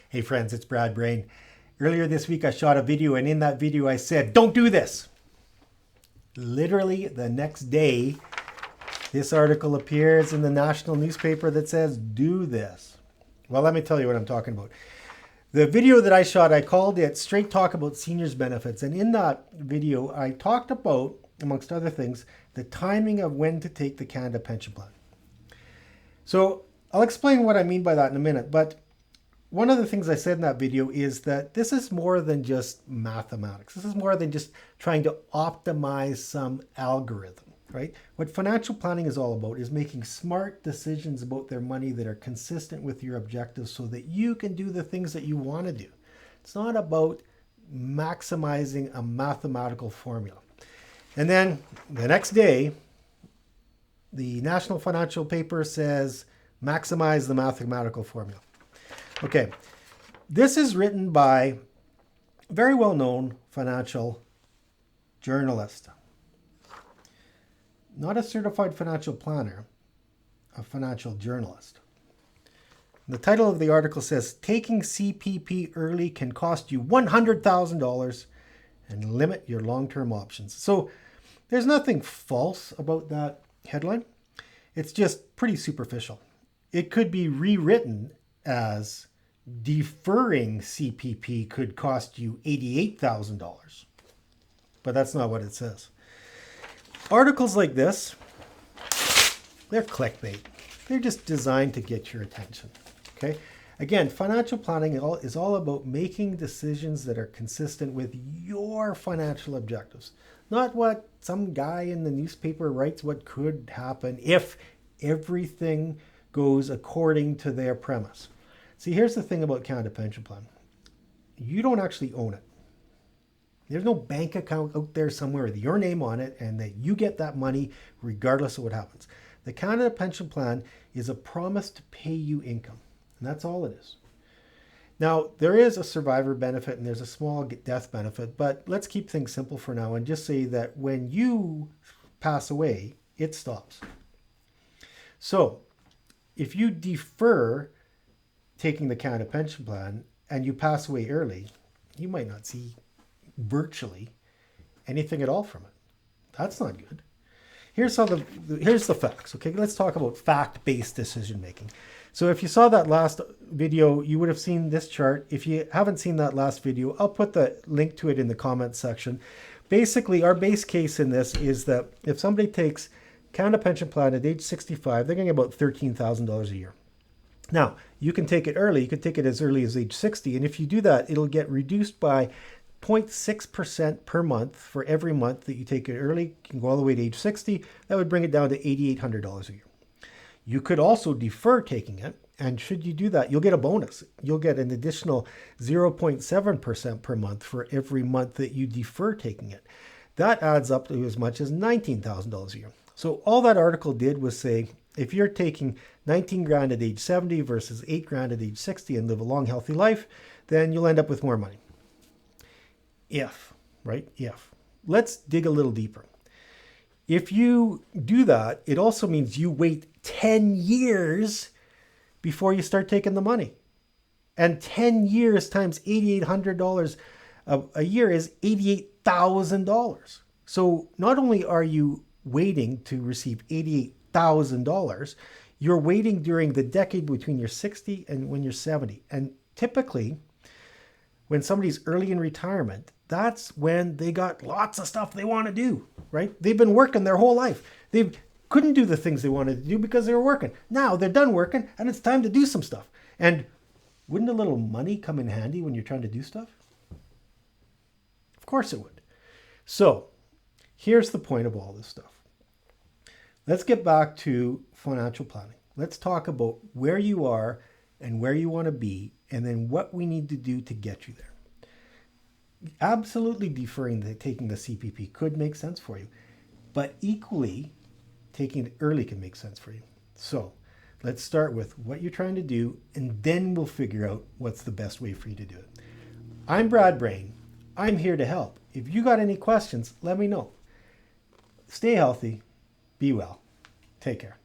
Hey friends, it's Brad Brain. Earlier this week I shot a video, and in that video I said, don't do this. Literally the next day, this article appears in the national newspaper that says, do this. Well, let me tell you what I'm talking about. The video that I shot, I called it Straight Talk About Seniors Benefits. And in that video, I talked about, amongst other things, the timing of when to take the Canada Pension Plan. So I'll explain what I mean by that in a minute, but one of the things I said in that video is that this is more than just mathematics. This is more than just trying to optimize some algorithm, right? What financial planning is all about is making smart decisions about their money that are consistent with your objectives so that you can do the things that you want to do. It's not about maximizing a mathematical formula. And then the next day, the national financial paper says, maximize the mathematical formula. Okay, this is written by a very well-known financial journalist. Not a certified financial planner, a financial journalist. The title of the article says, taking CPP early can cost you $100,000 and limit your long-term options. So there's nothing false about that headline. It's just pretty superficial. It could be rewritten as deferring CPP could cost you $88,000. But that's not what it says. Articles like this, they're clickbait. They're just designed to get your attention. Okay? Again, financial planning is all about making decisions that are consistent with your financial objectives. Not what some guy in the newspaper writes what could happen if everything goes according to their premise. See, here's the thing about Canada Pension Plan. You don't actually own it. There's no bank account out there somewhere with your name on it and that you get that money regardless of what happens. The Canada Pension Plan is a promise to pay you income. And that's all it is. Now, there is a survivor benefit and there's a small death benefit, but let's keep things simple for now and just say that when you pass away, it stops. So, if you defer taking the Canada Pension Plan and you pass away early, you might not see virtually anything at all from it. That's not good. Here's the facts. Okay, let's talk about fact-based decision making. So if you saw that last video, you would have seen this chart. If you haven't seen that last video, I'll put the link to it in the comments section. Basically, our base case in this is that if somebody takes Canada Pension Plan at age 65, they're going to get about $13,000 a year. Now, you can take it early. You can take it as early as age 60. And if you do that, it'll get reduced by 0.6% per month for every month that you take it early. You can go all the way to age 60. That would bring it down to $8,800 a year. You could also defer taking it. And should you do that, you'll get a bonus. You'll get an additional 0.7% per month for every month that you defer taking it. That adds up to as much as $19,000 a year. So all that article did was say, if you're taking 19 grand at age 70 versus 8 grand at age 60 and live a long, healthy life, then you'll end up with more money. If. Let's dig a little deeper. If you do that, it also means you wait 10 years before you start taking the money. And 10 years times $8,800 a year is $88,000. So not only are you waiting to receive $88,000, you're waiting during the decade between you're 60 and when you're 70. And typically, when somebody's early in retirement, that's when they got lots of stuff they want to do, right? They've been working their whole life. They couldn't do the things they wanted to do because they were working. Now they're done working and it's time to do some stuff. And wouldn't a little money come in handy when you're trying to do stuff? Of course it would. So here's the point of all this stuff. Let's get back to financial planning. Let's talk about where you are and where you want to be, and then what we need to do to get you there. Absolutely taking the CPP could make sense for you, but equally taking it early can make sense for you. So let's start with what you're trying to do, and then we'll figure out what's the best way for you to do it. I'm Brad Brain. I'm here to help. If you got any questions, let me know. Stay healthy. Be well. Take care.